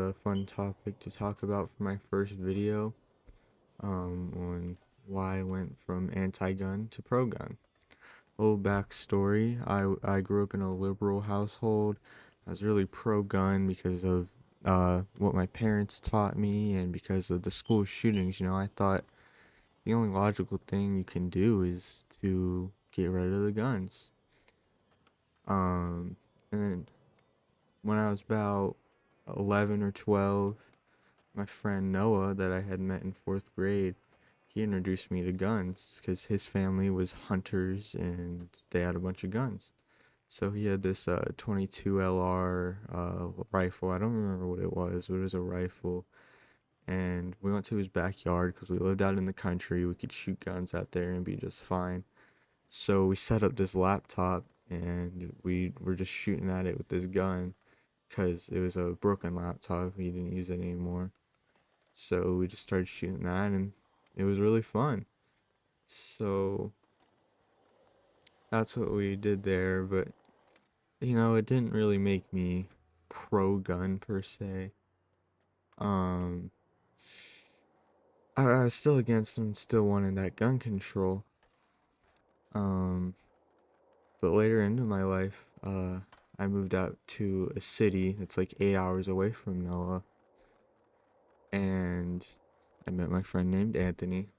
a fun topic to talk about for my first video on why I went from anti-gun to pro-gun. A little backstory, I grew up in a liberal household. I was really pro-gun because of what my parents taught me and because of the school shootings. I thought the only logical thing you can do is to get rid of the guns. And then when I was about 11 or 12, my friend Noah that I had met in fourth grade, he introduced me to guns because his family was hunters and they had a bunch of guns. So he had this 22 LR rifle. I don't remember what it was, but it was a rifle. And we went to his backyard because we lived out in the country. We could shoot guns out there and be just fine. So we set up this laptop and we were just shooting at it with this gun because it was a broken laptop. We didn't use it anymore. So we just started shooting that and it was really fun. So that's what we did there, but it didn't really make me pro gun per se. Um I was still against them, still wanted that gun control. Um but later into my life, I moved out to a city that's like 8 hours away from Noah, and I met my friend named Anthony.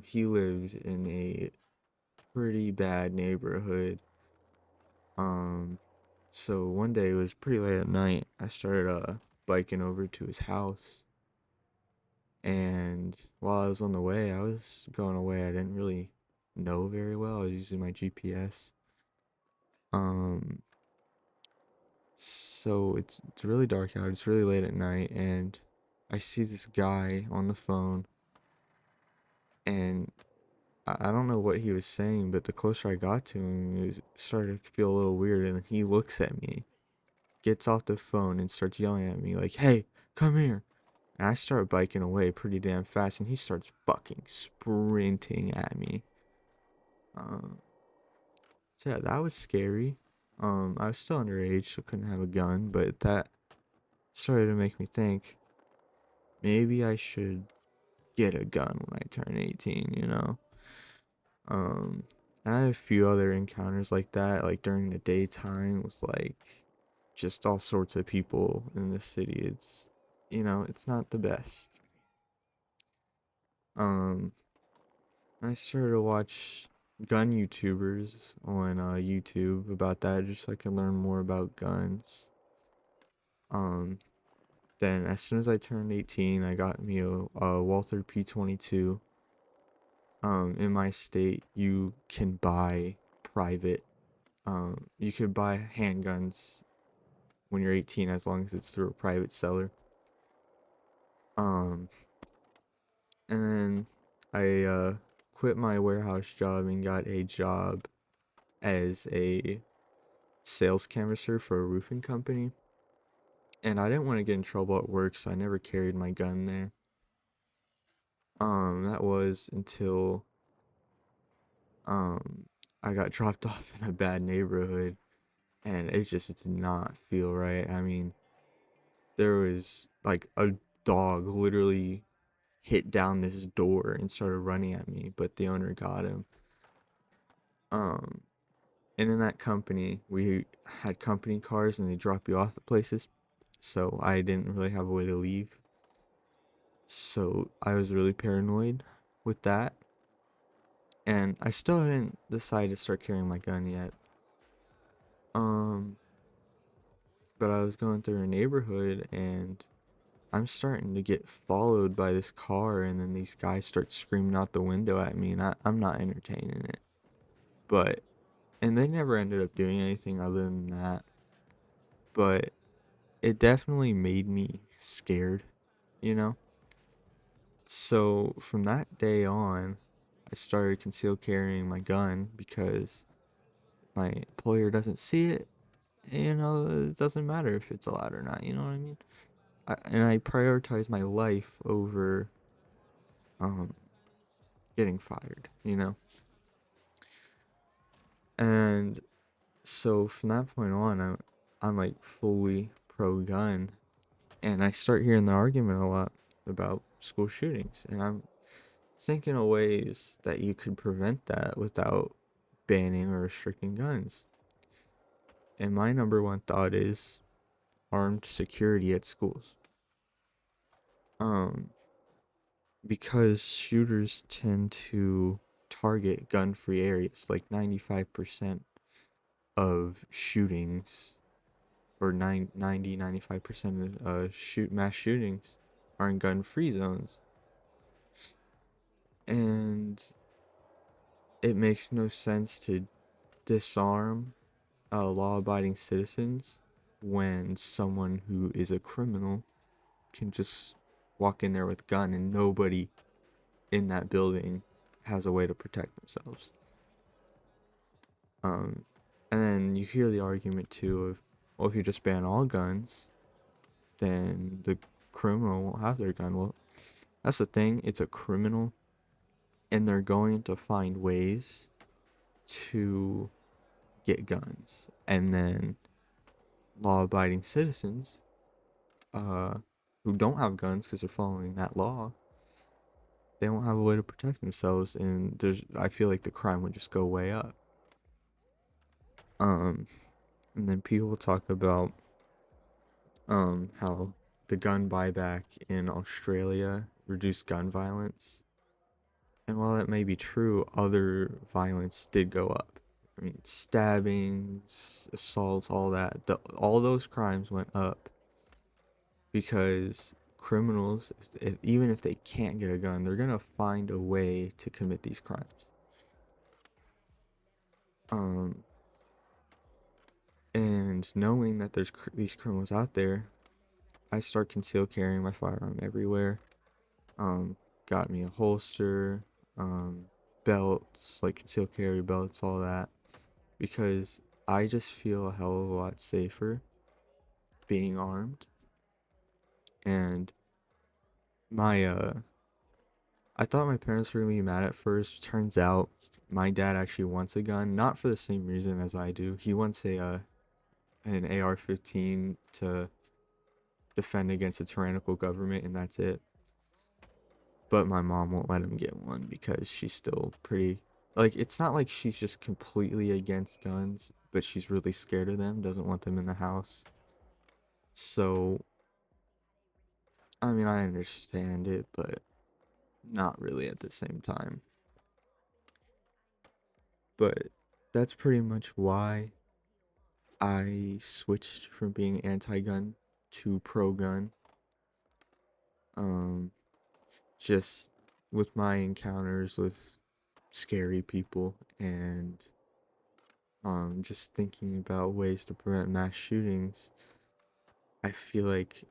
He lived in a pretty bad neighborhood. Um, so one day it was pretty late at night. I started biking over to his house, and while I was on the way, I was going away. I didn't really know very well. I was using my GPS. Um, so it's really dark out. It's really late at night, and I see this guy on the phone, and I don't know what he was saying, but the closer I got to him, it started to feel a little weird, and he looks at me, gets off the phone and starts yelling at me like, "Hey, come here." And I start biking away pretty damn fast and he starts fucking sprinting at me. Um, so yeah, that was scary. I was still underage, so couldn't have a gun, but that started to make me think maybe I should get a gun when I turn 18. Um, and I had a few other encounters like that, like during the daytime with like just all sorts of people in the city. It's not the best. Um, I started to watch gun YouTubers on YouTube about that just so I can learn more about guns. Um, then as soon as I turned 18, I got me a Walther P22. In my state, you can buy private. You could buy handguns when you're 18 as long as it's through a private seller. Um, and then I quit my warehouse job and got a job as a sales canvasser for a roofing company. And I didn't want to get in trouble at work, so I never carried my gun there. That was until um I got dropped off in a bad neighborhood and it just did not feel right. I mean, there was like a dog literally hit down this door and started running at me, but the owner got him. Um, and in that company, we had company cars and they drop you off at places. So I didn't really have a way to leave. So I was really paranoid with that. And I still didn't decide to start carrying my gun yet. Um, but I was going through a neighborhood and I'm starting to get followed by this car, and then these guys start screaming out the window at me, and I'm not entertaining it. But, and they never ended up doing anything other than that. But it definitely made me scared, you know? So from that day on, I started concealed carrying my gun because my employer doesn't see it. It doesn't matter if it's allowed or not. You know what I mean? And I prioritize my life over um getting fired. And so from that point on, I'm like fully pro gun, And I start hearing the argument a lot about school shootings, and I'm thinking of ways that you could prevent that without banning or restricting guns. And my number one thought is armed security at schools. Um, because shooters tend to target gun-free areas, like 95% of shootings, or 95% of mass shootings are in gun-free zones. And it makes no sense to disarm law-abiding citizens when someone who is a criminal can just walk in there with a gun and nobody in that building has a way to protect themselves. Um, and then you hear the argument too of, well, if you just ban all guns, then the criminal won't have their gun. Well, that's the thing. It's a criminal, and they're going to find ways to get guns. And then law-abiding citizens, uh, who don't have guns because they're following that law, they won't have a way to protect themselves, and I feel like the crime would just go way up. Um, and then people talk about how the gun buyback in Australia reduced gun violence. And while that may be true, other violence did go up. I mean, stabbings, assaults, all that. All those crimes went up because criminals, even if they can't get a gun, they're gonna find a way to commit these crimes. Um, and knowing that there's these criminals out there, I start concealed carrying my firearm everywhere. Got me a holster, um, belts, like concealed carry belts, all that, because I just feel a hell of a lot safer being armed. And my I thought my parents were gonna be mad at first. Turns out my dad actually wants a gun, not for the same reason as I do. He wants an AR-15 to defend against a tyrannical government, and that's it. But my mom won't let him get one because she's still pretty, like, it's not like she's just completely against guns, but she's really scared of them, doesn't want them in the house. So, I mean, I understand it, but not really at the same time. But that's pretty much why I switched from being anti-gun to pro-gun. Um, just with my encounters with scary people, and just thinking about ways to prevent mass shootings, I feel like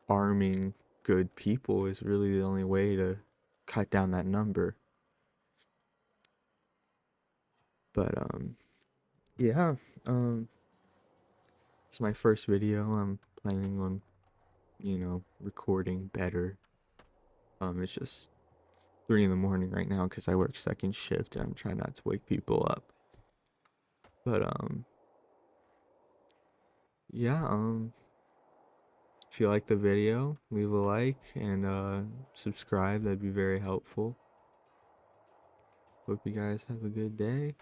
arming good people is really the only way to cut down that number. But yeah, um, it's my first video. I'm planning on, recording better. It's just 3 in the morning right now because I work second shift and I'm trying not to wake people up. But yeah, if you like the video, leave a like and subscribe. That'd be very helpful. Hope you guys have a good day.